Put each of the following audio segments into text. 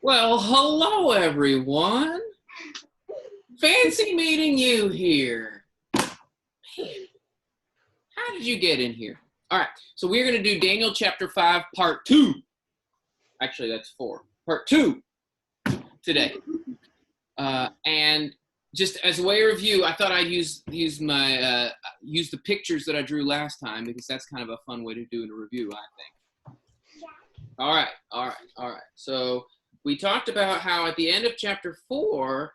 Well, hello everyone. Fancy meeting you here. Man, how did you get in here? All right, so we're going to do Daniel chapter 5, part 2. Actually, that's 4. Part 2 today. And just as a way of review, I thought I'd use the pictures that I drew last time because that's kind of a fun way to do a review, I think. All right. So we talked about how at the end of chapter 4,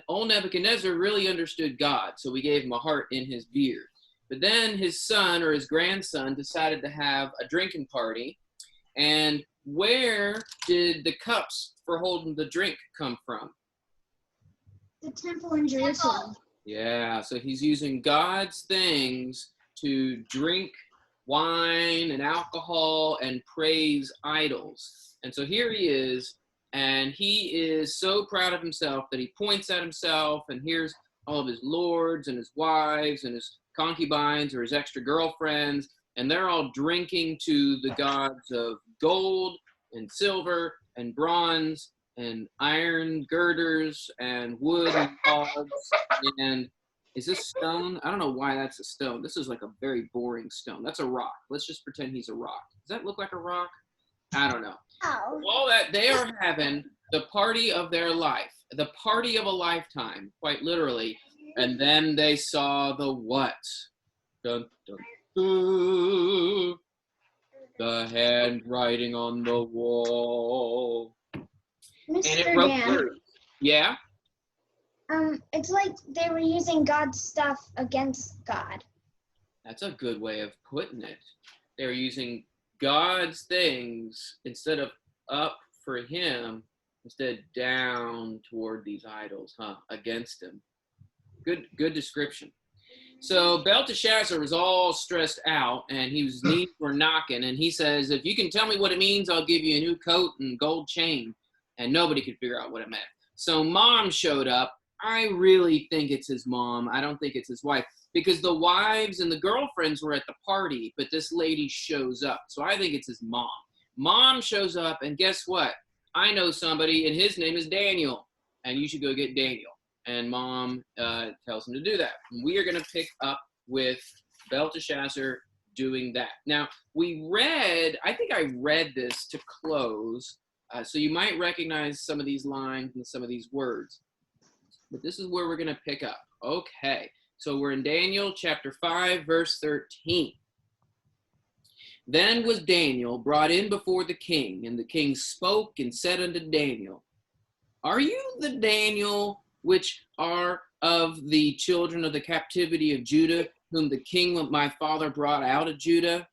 old Nebuchadnezzar really understood God, so we gave him a heart in his beard. But then his son or his grandson decided to have a drinking party. And where did the cups for holding the drink come from? The temple in Jerusalem. Yeah, so he's using God's things to drink wine and alcohol and praise idols. And so here he is, and he is so proud of himself that he points at himself, and here's all of his lords and his wives and his concubines or his extra girlfriends, and they're all drinking to the gods of gold and silver and bronze and iron girders and wood and logs. And is this stone? I don't know why that's a stone. This is like a very boring stone. That's a rock. Let's just pretend he's a rock. Does that look like a rock? I don't know. Oh. All that they are having the party of their life, the party of a lifetime, quite literally. And then they saw the what? Dun, dun, dun. The handwriting on the wall. And it Mr. wrote Dan, words. Yeah? it's like they were using God's stuff against God. That's a good way of putting it. They were using God's things instead of up for him, instead down toward these idols, against him. Good description. So Belteshazzar was all stressed out, and his knees were knocking, and he says, if you can tell me what it means, I'll give you a new coat and gold chain. And nobody could figure out what it meant. So mom showed up. I really think it's his mom. I don't think it's his wife, because the wives and the girlfriends were at the party, but this lady shows up. So I think it's his mom. Mom shows up, and guess what? I know somebody, and his name is Daniel, and you should go get Daniel. And mom tells him to do that. And we are going to pick up with Belteshazzar doing that. Now, I think I read this to close, so you might recognize some of these lines and some of these words. But this is where we're going to pick up. Okay, so we're in Daniel chapter 5, verse 13. Then was Daniel brought in before the king, and the king spoke and said unto Daniel, are you the Daniel which are of the children of the captivity of Judah, whom the king my father brought out of Judah?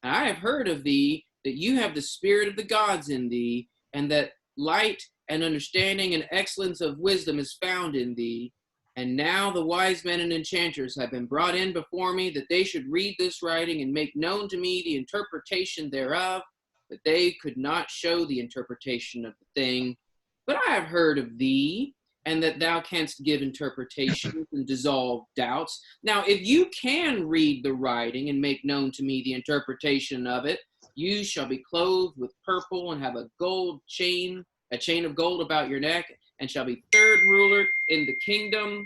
And I have heard of thee, that you have the spirit of the gods in thee, and that light and understanding and excellence of wisdom is found in thee. And now the wise men and enchanters have been brought in before me, that they should read this writing and make known to me the interpretation thereof, but they could not show the interpretation of the thing. But I have heard of thee, and that thou canst give interpretations and dissolve doubts. Now, if you can read the writing and make known to me the interpretation of it, you shall be clothed with purple and have a chain of gold about your neck, and shall be third ruler in the kingdom.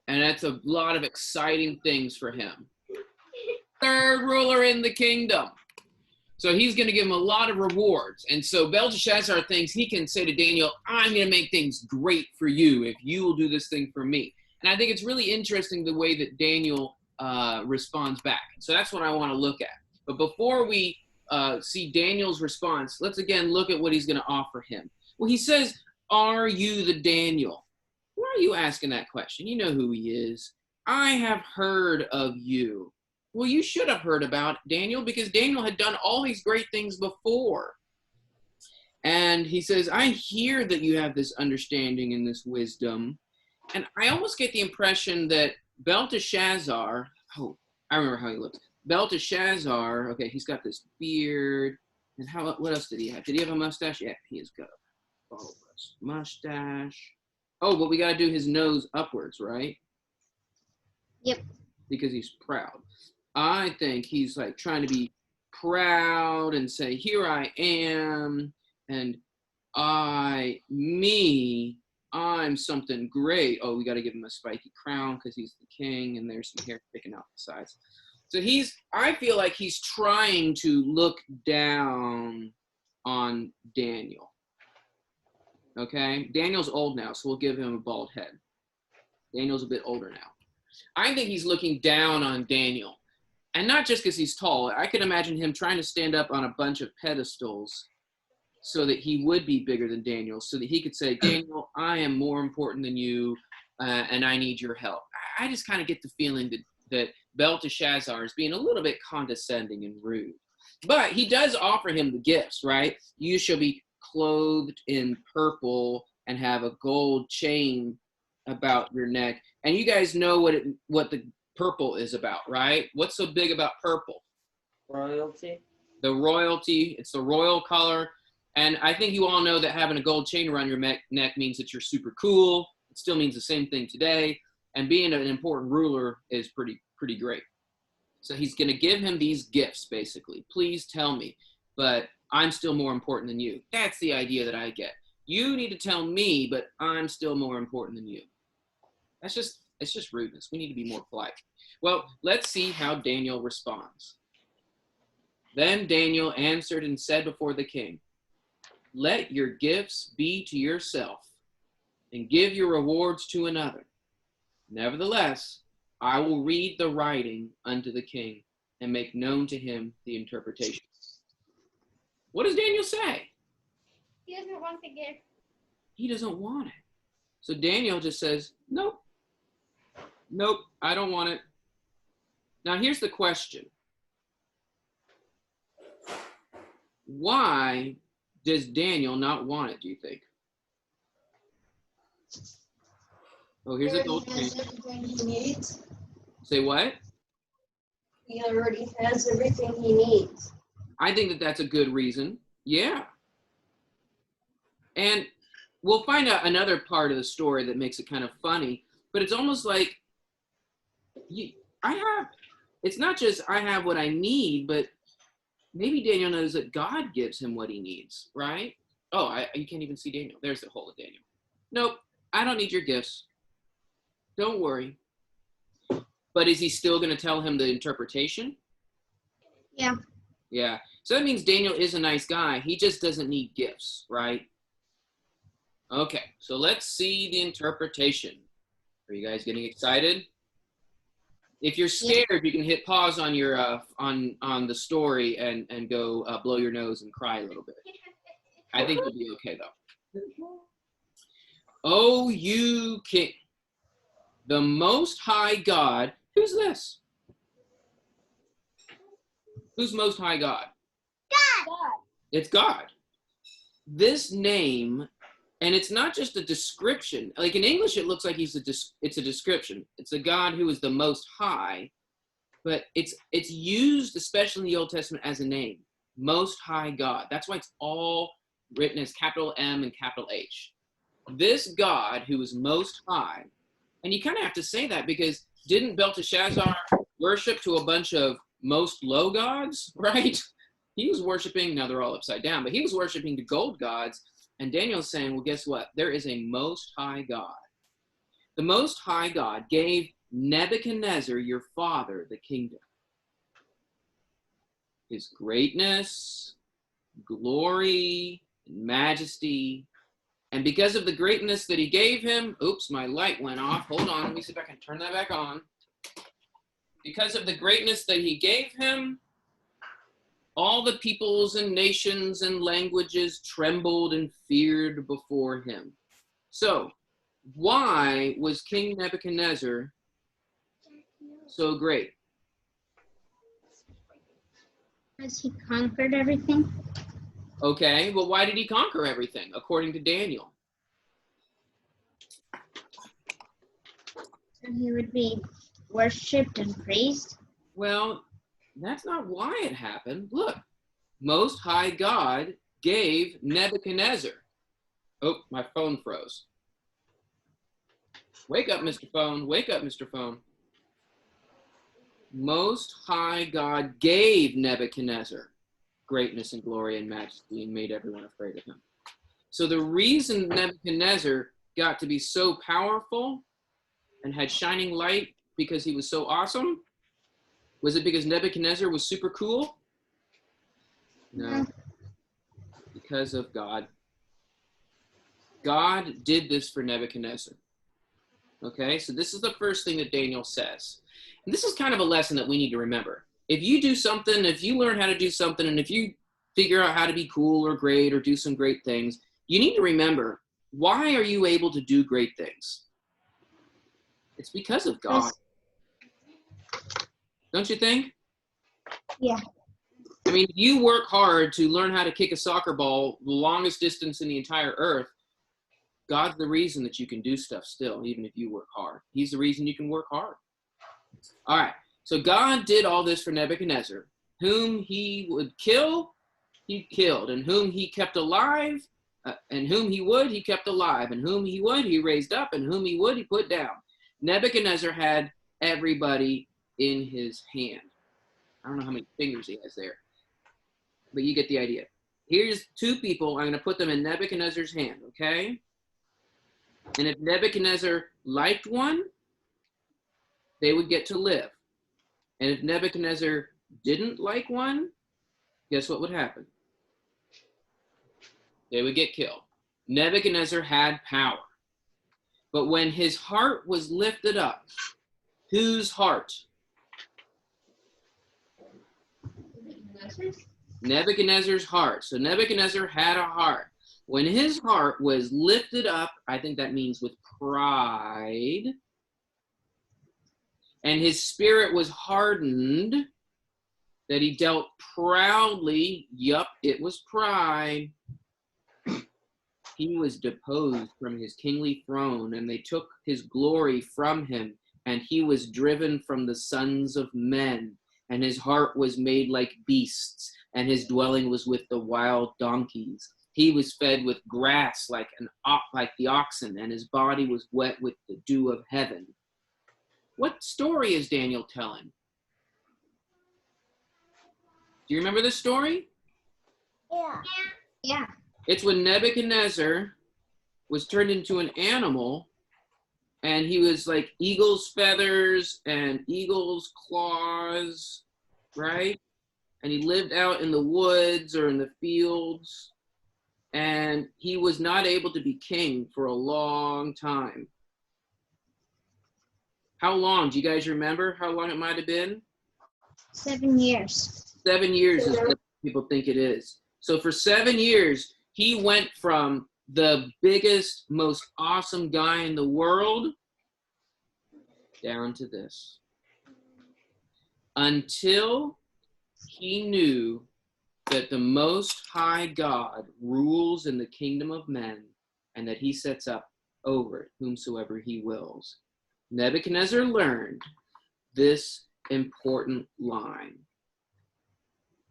And that's a lot of exciting things for him. Third ruler in the kingdom. So he's going to give him a lot of rewards. And so Belteshazzar thinks he can say to Daniel, I'm going to make things great for you if you will do this thing for me. And I think it's really interesting the way that Daniel responds back. So that's what I want to look at. But before we see Daniel's response, let's again look at what he's going to offer him. Well, he says, are you the Daniel? Why are you asking that question? You know who he is. I have heard of you. Well, you should have heard about Daniel, because Daniel had done all these great things before. And he says, I hear that you have this understanding and this wisdom. And I almost get the impression that Belteshazzar, I remember how he looks. Belteshazzar, okay, he's got this beard. And what else did he have? Did he have a mustache? Yeah, he has got a bulbous mustache. Oh, but we got to do his nose upwards, right? Yep. Because he's proud. I think he's like trying to be proud and say, here I am, And I'm something great. Oh, we got to give him a spiky crown because he's the king, and there's some hair sticking out the sides. So I feel like he's trying to look down on Daniel. Okay? Daniel's old now, so we'll give him a bald head. Daniel's a bit older now. I think he's looking down on Daniel. And not just because he's tall. I could imagine him trying to stand up on a bunch of pedestals so that he would be bigger than Daniel, so that he could say, Daniel, I am more important than you, and I need your help. I just kind of get the feeling that Belteshazzar is being a little bit condescending and rude. But he does offer him the gifts, right? You shall be clothed in purple and have a gold chain about your neck. And you guys know what the purple is about, right? What's so big about purple? Royalty. The royalty. It's the royal color. And I think you all know that having a gold chain around your neck means that you're super cool. It still means the same thing today. And being an important ruler is pretty great. So he's going to give him these gifts, basically. Please tell me, but I'm still more important than you. That's the idea that I get. You need to tell me, but I'm still more important than you. It's just rudeness. We need to be more polite. Well, let's see how Daniel responds. Then Daniel answered and said before the king, let your gifts be to yourself, and give your rewards to another. Nevertheless, I will read the writing unto the king, and make known to him the interpretation. What does Daniel say? He doesn't want the gift. He doesn't want it. So Daniel just says, nope, I don't want it. Now here's the question. Why does Daniel not want it, do you think? Oh, here's a gold chain. Everything he needs. Say what? He already has everything he needs. I think that's a good reason. Yeah. And we'll find out another part of the story that makes it kind of funny, but it's almost like it's not just I have what I need, but maybe Daniel knows that God gives him what he needs, right? Oh, you can't even see Daniel. There's the hole of Daniel. Nope, I don't need your gifts. Don't worry. But is he still going to tell him the interpretation? Yeah. Yeah. So that means Daniel is a nice guy. He just doesn't need gifts, right? Okay, so let's see the interpretation. Are you guys getting excited? If you're scared, you can hit pause on your on the story and go blow your nose and cry a little bit. I think you'll be okay though. O you king, the most high God. Who's this? Who's most high God? God. It's God. This name, and it's not just a description. Like in English, it looks like it's a description. It's a God who is the most high, but it's used, especially in the Old Testament, as a name. Most high God. That's why it's all written as capital M and capital H. This God who is most high, and you kind of have to say that because didn't Belteshazzar worship to a bunch of most low gods, right? He was worshiping, now they're all upside down, but he was worshiping the gold gods. And Daniel's saying, well, guess what? There is a most high God. The most high God gave Nebuchadnezzar, your father, the kingdom. His greatness, glory, and majesty. And because of the greatness that he gave him, oops, my light went off. Hold on, let me see if I can turn that back on. Because of the greatness that he gave him, all the peoples and nations and languages trembled and feared before him. So, why was King Nebuchadnezzar so great? Has he conquered everything? Okay, well, why did he conquer everything, according to Daniel? So he would be worshipped and praised? Well, that's not why it happened. Look, Most High God gave Nebuchadnezzar. Oh, my phone froze. Wake up, Mr. Phone. Wake up, Mr. Phone. Most High God gave Nebuchadnezzar greatness and glory and majesty and made everyone afraid of him. So the reason Nebuchadnezzar got to be so powerful and had shining light because he was so awesome, was it because Nebuchadnezzar was super cool? No, because of God. God did this for Nebuchadnezzar. Okay, so this is the first thing that Daniel says. And this is kind of a lesson that we need to remember. If you do something, if you learn how to do something, and if you figure out how to be cool or great or do some great things, you need to remember, why are you able to do great things? It's because of God. Don't you think? Yeah. I mean, you work hard to learn how to kick a soccer ball the longest distance in the entire earth. God's the reason that you can do stuff still, even if you work hard. He's the reason you can work hard. All right. So God did all this for Nebuchadnezzar. Whom he would kill, he killed. And whom he kept alive, and whom he would, he kept alive. And whom he would, he raised up. And whom he would, he put down. Nebuchadnezzar had everybody in his hand. I don't know how many fingers he has there, but you get the idea. Here's two people. I'm going to put them in Nebuchadnezzar's hand, okay? And if Nebuchadnezzar liked one, they would get to live. And if Nebuchadnezzar didn't like one, guess what would happen? They would get killed. Nebuchadnezzar had power. But when his heart was lifted up, whose heart? Nebuchadnezzar's heart. So Nebuchadnezzar had a heart. When his heart was lifted up, I think that means with pride, and his spirit was hardened, that he dealt proudly, yup, it was pride, he was deposed from his kingly throne, and they took his glory from him, and he was driven from the sons of men, and his heart was made like beasts, and his dwelling was with the wild donkeys. He was fed with grass like the oxen, and his body was wet with the dew of heaven. What story is Daniel telling? Do you remember this story? Yeah. Yeah. It's when Nebuchadnezzar was turned into an animal, and he was like eagle's feathers and eagle's claws, right? And he lived out in the woods or in the fields, and he was not able to be king for a long time. How long? Do you guys remember how long it might have been? 7 years. 7 years is what people think it is. So for 7 years, he went from the biggest, most awesome guy in the world down to this. Until he knew that the Most High God rules in the kingdom of men, and that he sets up over it whomsoever he wills. Nebuchadnezzar learned this important line,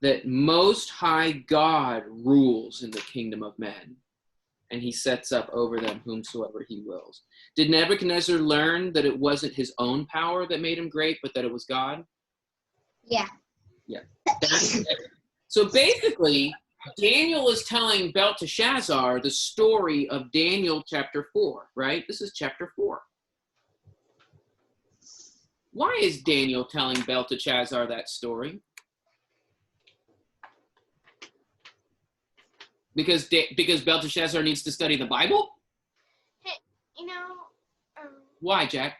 that Most High God rules in the kingdom of men, and he sets up over them whomsoever he wills. Did Nebuchadnezzar learn that it wasn't his own power that made him great, but that it was God? Yeah. Yeah. So basically, Daniel is telling Belshazzar the story of Daniel chapter 4, right? This is chapter 4. Why is Daniel telling Belshazzar that story? Because Belshazzar needs to study the Bible? Hey, Why, Jack?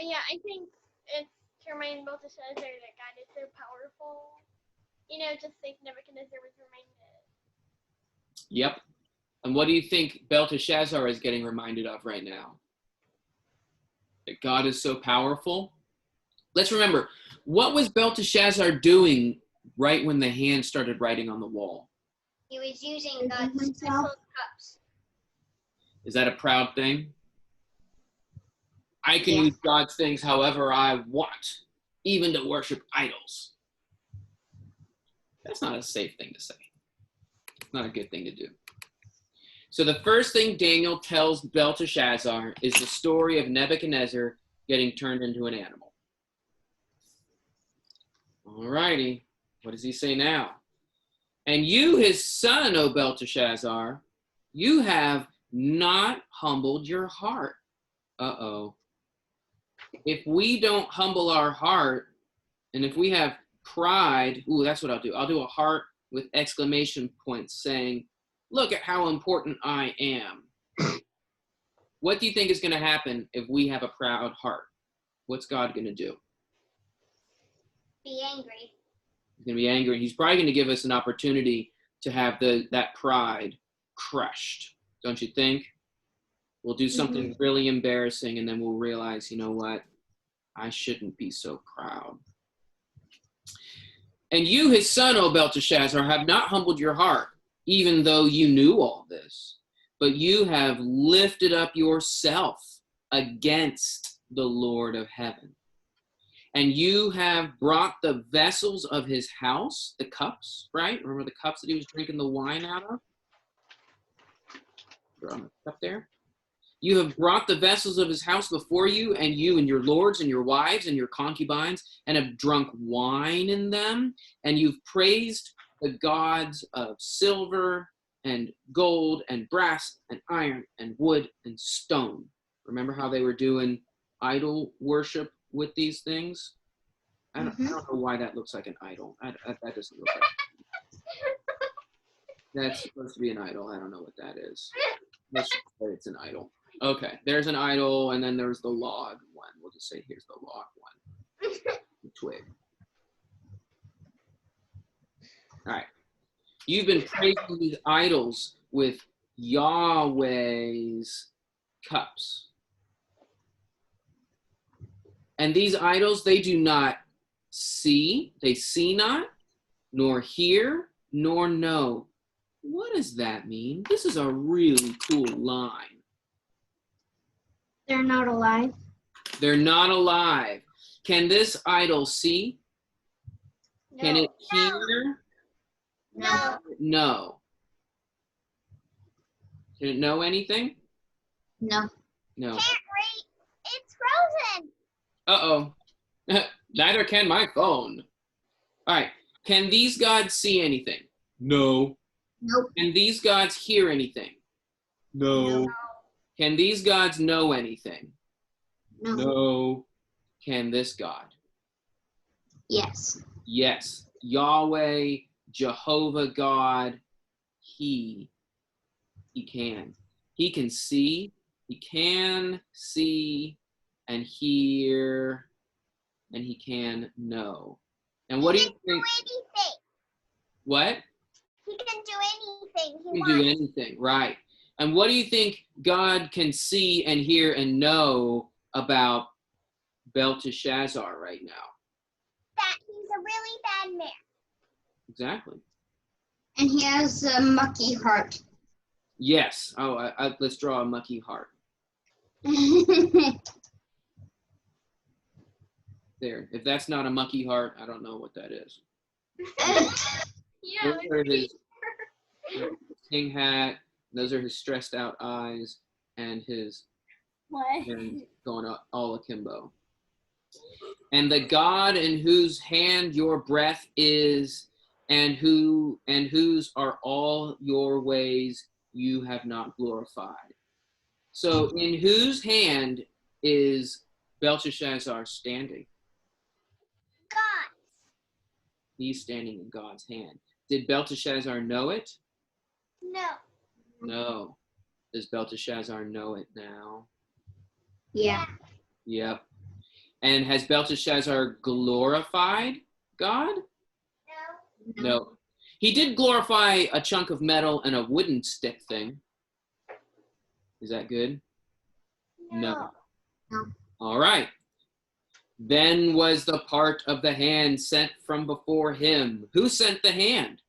yeah, I think it's to remind Belshazzar that God is so powerful. Just like Nebuchadnezzar was reminded. Yep. And what do you think Belshazzar is getting reminded of right now? That God is so powerful? Let's remember, what was Belshazzar doing right when the hand started writing on the wall? He was using God's special cups. Is that a proud thing? I can use God's things however I want, even to worship idols. That's not a safe thing to say. It's not a good thing to do. So the first thing Daniel tells Belshazzar is the story of Nebuchadnezzar getting turned into an animal. All righty. What does he say now? And you, his son, O Belteshazzar, you have not humbled your heart. Uh-oh. If we don't humble our heart, and if we have pride, ooh, that's what I'll do. I'll do a heart with exclamation points saying, look at how important I am. What do you think is going to happen if we have a proud heart? What's God going to do? Be angry. He's going to be angry. He's probably going to give us an opportunity to have that pride crushed. Don't you think? We'll do something really embarrassing, and then we'll realize, you know what? I shouldn't be so proud. And you, his son, O Belteshazzar, have not humbled your heart, even though you knew all this. But you have lifted up yourself against the Lord of heaven. And you have brought the vessels of his house, the cups, right? Remember the cups that he was drinking the wine out of? They're on the cup there. You have brought the vessels of his house before you and your lords and your wives and your concubines, and have drunk wine in them. And you've praised the gods of silver and gold and brass and iron and wood and stone. Remember how they were doing idol worship with these things? I don't know why that looks like an idol. That doesn't look like that's supposed to be an idol. I don't know what that is. Let's just say it's an idol. Okay, there's an idol, and then there's the log one. We'll just say here's the log one. The twig. All right. You've been praising these idols with Yahweh's cups. And these idols, they do not see, they see not, nor hear, nor know. What does that mean? This is a really cool line. They're not alive. They're not alive. Can this idol see? No. Can it hear? No. No. Can it know anything? No. No. Can't read. It's frozen. Uh-oh. Neither can my phone. All right. Can these gods see anything? No. Nope. Can these gods hear anything? No. Can these gods know anything? No. No. Can this God? Yes. Yes. Yahweh, Jehovah God, he can. He can see, he can see and hear, and he can know. And what do you think? Do anything. What? He can do anything he He can wants. do anything, right. And what do you think God can see and hear and know about Belteshazzar right now? That he's a really bad man. Exactly. And he has a mucky heart. Yes. Oh, let's draw a mucky heart. There. If that's not a mucky heart, I don't know what that is. Yeah. Those are his king hat. Those are his stressed out eyes and his What? and going all akimbo. And the God in whose hand your breath is, and whose are all your ways you have not glorified. So in whose hand is Belteshazzar standing? God. He's standing in God's hand. Did Belteshazzar know it? No. No. Does Belteshazzar know it now? Yeah. Yep. And has Belteshazzar glorified God? No. No. He did glorify a chunk of metal and a wooden stick thing. Is that good? No. No. All right. Then was the part of the hand sent from before him. Who sent the hand?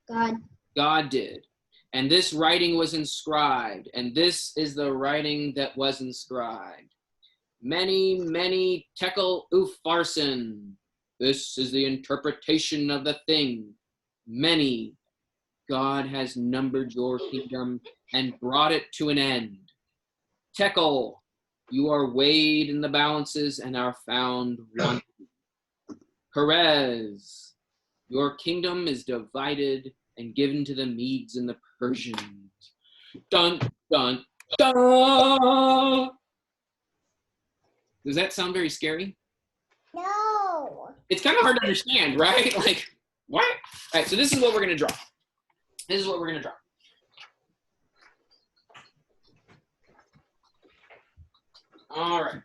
God. God did. And this writing was inscribed, and this is the writing that was inscribed. Many, many tekel upharsin. This is the interpretation of the thing. Many. God has numbered your kingdom and brought it to an end. Tekel, you are weighed in the balances and are found wanting. Perez, Your kingdom is divided and given to the Medes and the Persians. Dun, dun, dun. Does that sound very scary? No. It's kind of hard to understand, right? Like, what? All right, so this is what we're going to draw. This is what we're going to draw. All right.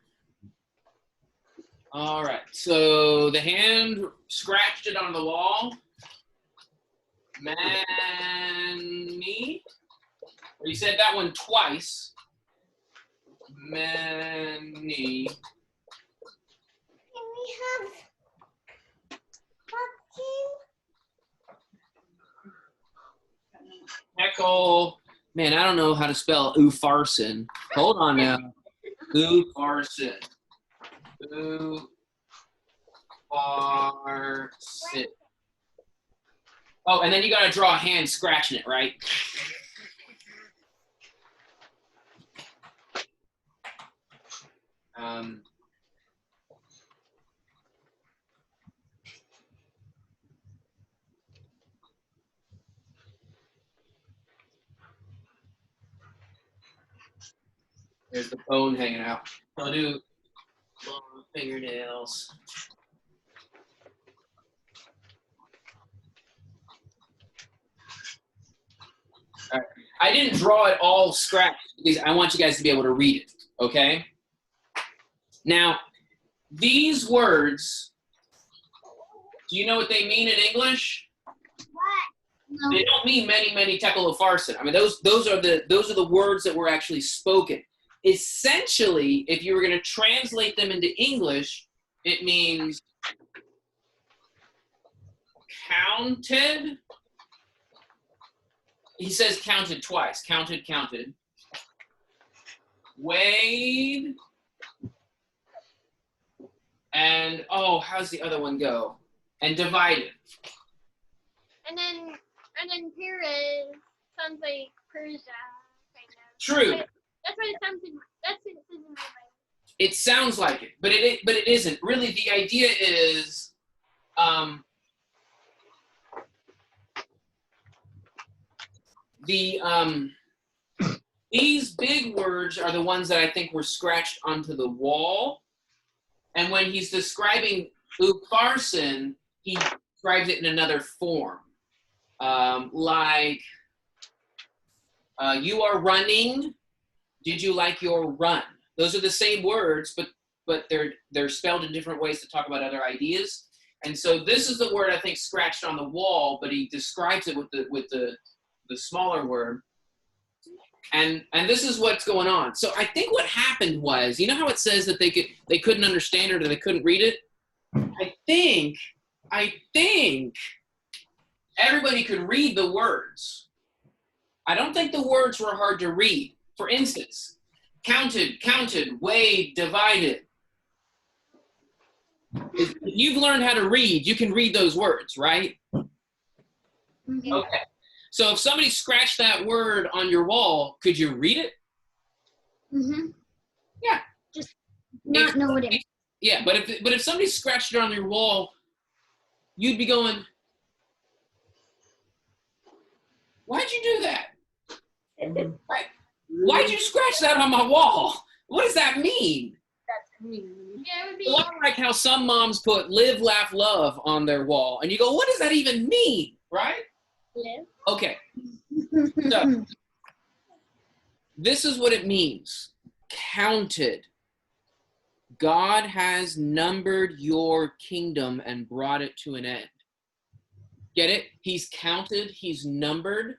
All right, so the hand scratched it on the wall. Many. Or you said that one twice. Many. Can we have pumpkin? Heckle. Man, I don't know how to spell Ufarsin. Hold on now. Ufarsin. Ufarsin. Oh, and then you gotta draw a hand scratching it, right? There's the bone hanging out. I'll do long fingernails. All right. I didn't draw it all scratched because I want you guys to be able to read it, okay? Now, these words, do you know what they mean in English? No. They don't mean many tekel of farsin. I mean, those are the words that were actually spoken. Essentially, if you were going to translate them into English, it means counted. He says counted twice. Counted, counted. Weighed. And, oh, how's the other one go? And divided. And then Perez sounds like Persia, kind of. True. That's what it sounds in. That's what it says in my Bible. It sounds like it, but it isn't. Really, the idea is, these big words are the ones that I think were scratched onto the wall. And when he's describing Ufarsin, he describes it in another form. You are running. Did you like your run? Those are the same words, but they're spelled in different ways to talk about other ideas. And so this is the word I think scratched on the wall, but he describes it with the smaller word. And this is what's going on. So I think what happened was, you know how it says that they couldn't understand it or they couldn't read it? I think everybody could read the words. I don't think the words were hard to read. For instance, counted, weighed, divided. If you've learned how to read, you can read those words, right? Mm-hmm. Okay. So if somebody scratched that word on your wall, could you read it? Mm-hmm. Yeah. Just not know what it means. Yeah, but if somebody scratched it on your wall, you'd be going, why'd you do that? Right. Why'd you scratch that on my wall? What does that mean? Yeah, it would be. Well, I like how some moms put live, laugh, love on their wall, and you go, what does that even mean? Right? Live. Okay. So, this is what it means. Counted. God has numbered your kingdom and brought it to an end. Get it? He's counted, he's numbered.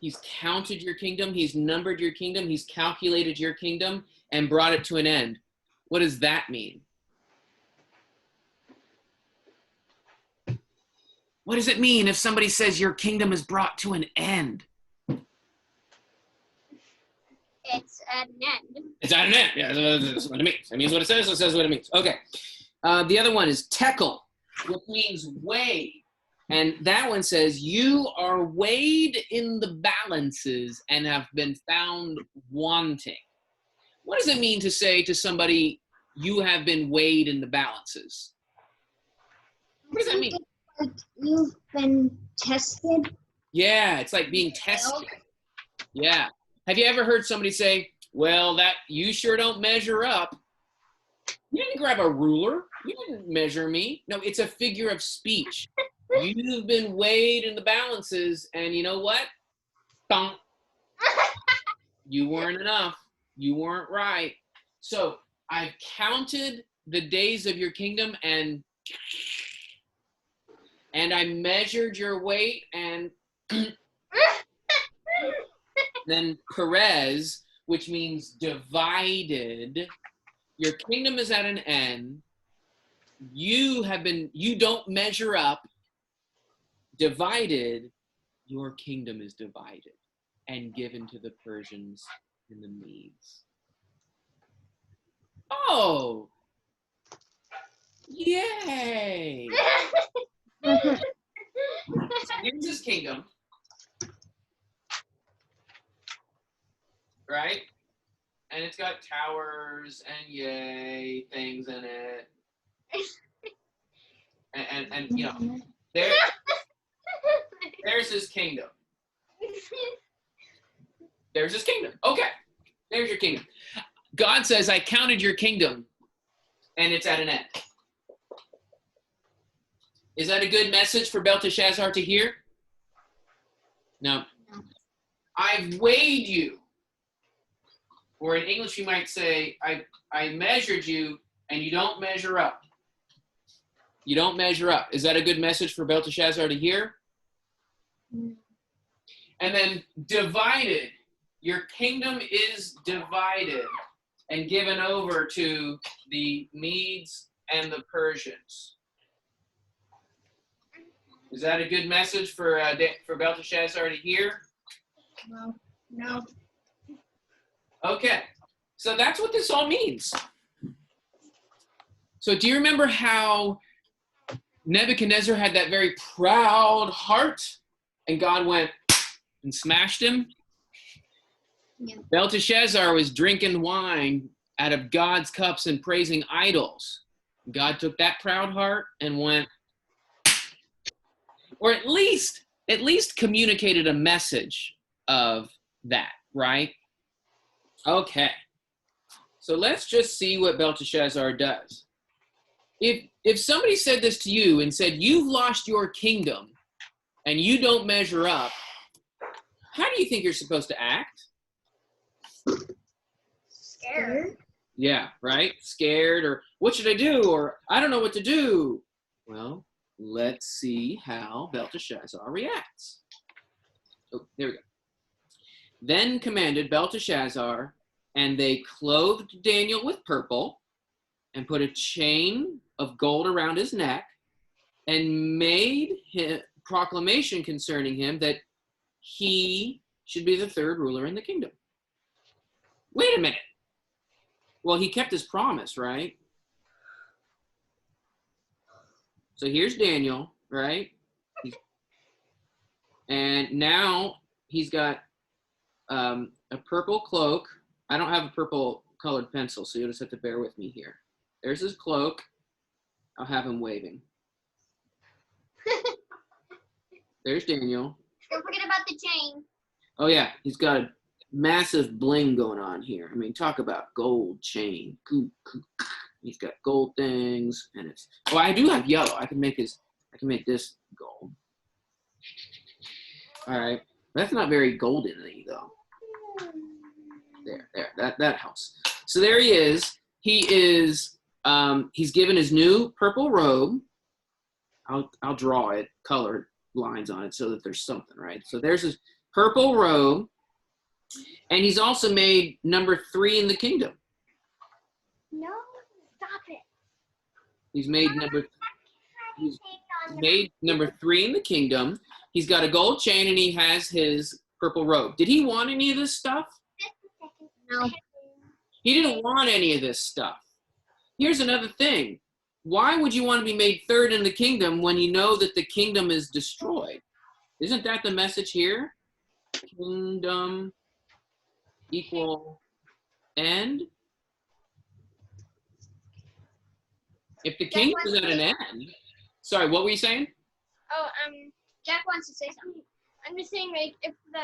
He's counted your kingdom, he's numbered your kingdom, he's calculated your kingdom and brought it to an end. What does that mean? What does it mean if somebody says your kingdom is brought to an end? It's at an end. It's at an end. Yeah, that's what it means. It means what it says, it says what it means. Okay. The other one is tekel, which means weigh. And that one says, you are weighed in the balances and have been found wanting. What does it mean to say to somebody, you have been weighed in the balances? What does that mean? Like you've been tested. Yeah, it's like being tested. Yeah. Have you ever heard somebody say, well, that you sure don't measure up? You didn't grab a ruler. You didn't measure me. No, it's a figure of speech. You've been weighed in the balances, and you know what? Bonk. You weren't enough. You weren't right. So I've counted the days of your kingdom, and I measured your weight, and then Perez, which means divided. Your kingdom is at an end. You don't measure up. Divided, your kingdom is divided and given to the Persians and the Medes. Oh, yay! So here's his kingdom, right? And it's got towers and yay things in it, and you know, there's his kingdom. There's his kingdom. Okay, there's your kingdom. God says, I counted your kingdom, and it's at an end. Is that a good message for Belteshazzar to hear? No. I've weighed you. Or in English, you might say, I measured you, and you don't measure up. You don't measure up. Is that a good message for Belteshazzar to hear? And then divided. Your kingdom is divided and given over to the Medes and the Persians. Is that a good message for Belteshazzar to hear? No. Okay, so that's what this all means. So do you remember how Nebuchadnezzar had that very proud heart and God went and smashed him? Yeah. Belteshazzar was drinking wine out of God's cups and praising idols. God took that proud heart and went, or at least communicated a message of that, right? Okay. So let's just see what Belteshazzar does. If somebody said this to you and said, you've lost your kingdom and you don't measure up, how do you think you're supposed to act? Scared. Yeah, right? Scared, or what should I do? Or I don't know what to do. Well, let's see how Belteshazzar reacts. Oh, there we go. Then commanded Belteshazzar, and they clothed Daniel with purple and put a chain of gold around his neck and made proclamation concerning him that he should be the third ruler in the kingdom. Wait a minute. Well, he kept his promise, right? So here's Daniel, right? And now he's got a purple cloak. I don't have a purple colored pencil, so you'll just have to bear with me here. There's his cloak. I'll have him waving. There's Daniel. Don't forget about the chain. Oh yeah, he's got a massive bling going on here. I mean, talk about gold chain. He's got gold things, and it's. Oh, I do have yellow. I can make this gold. All right, that's not very golden-y though. There, that helps. So there he is. He is. He's given his new purple robe. I'll draw it, colored lines on it, so that there's something, right? So there's his purple robe, and he's also made number 3 in the kingdom. No, stop it. He's made number 3 in the kingdom. He's got a gold chain, and he has his purple robe. Did he want any of this stuff? No. He didn't want any of this stuff. Here's another thing. Why would you want to be made third in the kingdom when you know that the kingdom is destroyed? Isn't that the message here? Kingdom equal end. If the kingdom is at an end, sorry, what were you saying? Oh, Jack wants to say something. I'm just saying, like, if the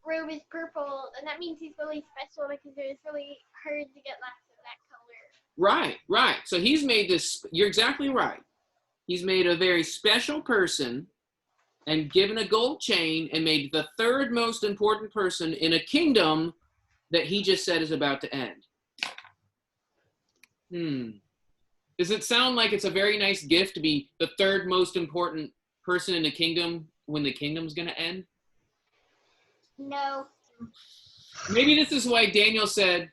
robe is purple, then that means he's really special because it was really hard to get lots of that color. Right, right. So he's made this, you're exactly right. He's made a very special person and given a gold chain and made the third most important person in a kingdom that he just said is about to end. Does it sound like it's a very nice gift to be the third most important person in a kingdom when the kingdom's going to end? No. Maybe this is why Daniel said,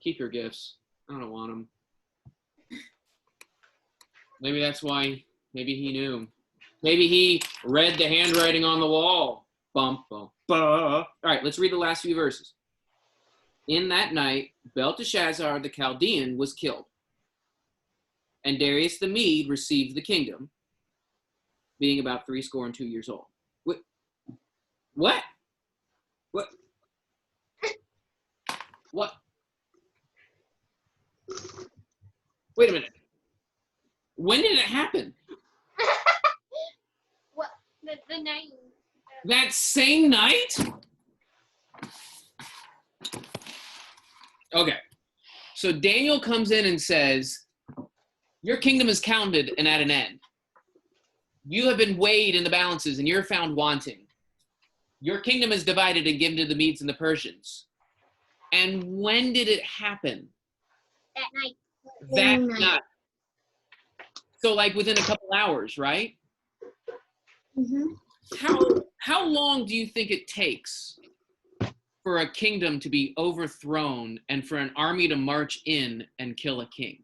keep your gifts. I don't want them. Maybe that's why, maybe he knew. Maybe he read the handwriting on the wall. Bump, bump, bump. All right, let's read the last few verses. In that night, Belteshazzar the Chaldean was killed, and Darius the Mede received the kingdom, being about 62 years old. What? What? What? What? Wait a minute. When did it happen? What? The night. That same night? Okay. So Daniel comes in and says, your kingdom is counted and at an end. You have been weighed in the balances and you're found wanting. Your kingdom is divided and given to the Medes and the Persians. And when did it happen? That night. That night. So like within a couple hours, right? Mm-hmm. How long do you think it takes for a kingdom to be overthrown and for an army to march in and kill a king?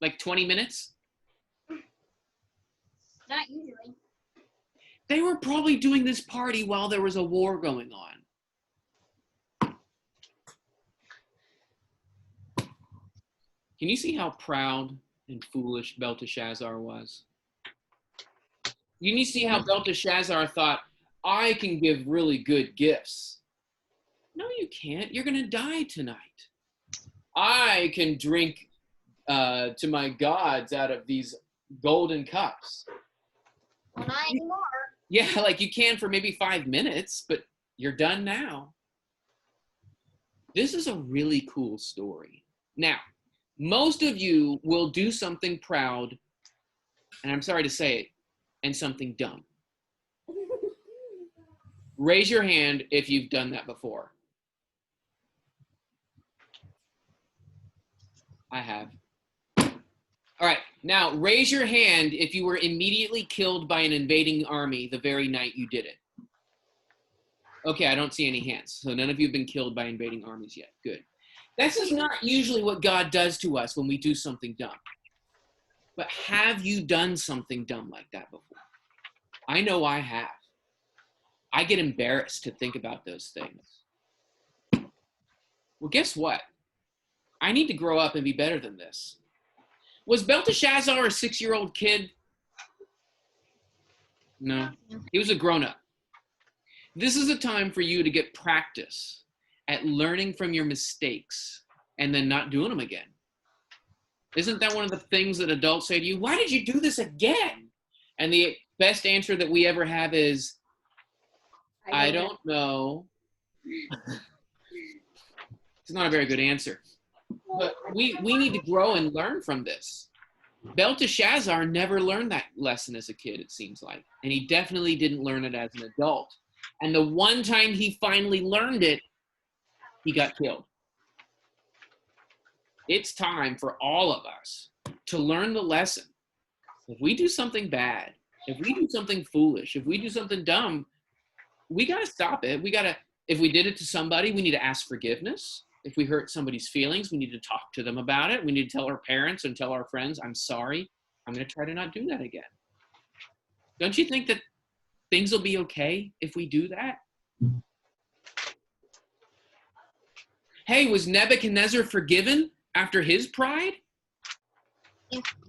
Like 20 minutes? Not usually. They were probably doing this party while there was a war going on. Can you see how proud and foolish Belteshazzar was? You need to see how Belteshazzar thought, I can give really good gifts. No, you can't. You're going to die tonight. I can drink to my gods out of these golden cups. Well, not anymore. Yeah, like you can for maybe 5 minutes, but you're done now. This is a really cool story. Now, most of you will do something proud, and I'm sorry to say it, and something dumb. Raise your hand if you've done that before. I have. All right, now raise your hand if you were immediately killed by an invading army the very night you did it. Okay, I don't see any hands. So none of you have been killed by invading armies yet. Good. This is not usually what God does to us when we do something dumb. But have you done something dumb like that before? I know I have. I get embarrassed to think about those things. Well, guess what? I need to grow up and be better than this. Was Belteshazzar a 6-year-old kid? No, he was a grown-up. This is a time for you to get practice at learning from your mistakes and then not doing them again. Isn't that one of the things that adults say to you? Why did you do this again? And the best answer that we ever have is, I don't know. It's not a very good answer. But we need to grow and learn from this. Belteshazzar never learned that lesson as a kid, it seems like. And he definitely didn't learn it as an adult. And the one time he finally learned it, he got killed. It's time for all of us to learn the lesson. If we do something bad, if we do something foolish, if we do something dumb, we got to stop it. If we did it to somebody, we need to ask forgiveness. If we hurt somebody's feelings, we need to talk to them about it. We need to tell our parents and tell our friends, I'm sorry. I'm going to try to not do that again. Don't you think that things will be okay if we do that? Hey, was Nebuchadnezzar forgiven after his pride?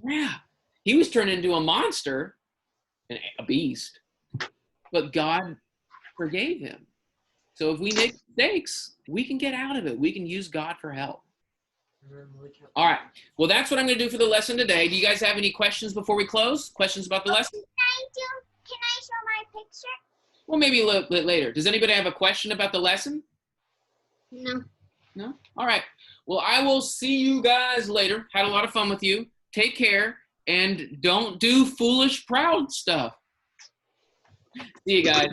Yeah. He was turned into a monster, a beast, but God forgave him. So if we make mistakes, we can get out of it. We can use God for help. All right. Well, that's what I'm going to do for the lesson today. Do you guys have any questions before we close? Questions about the lesson? Can I show my picture? Well, maybe a little bit later. Does anybody have a question about the lesson? No. No? All right. Well, I will see you guys later. Had a lot of fun with you. Take care, and don't do foolish, proud stuff. See you guys.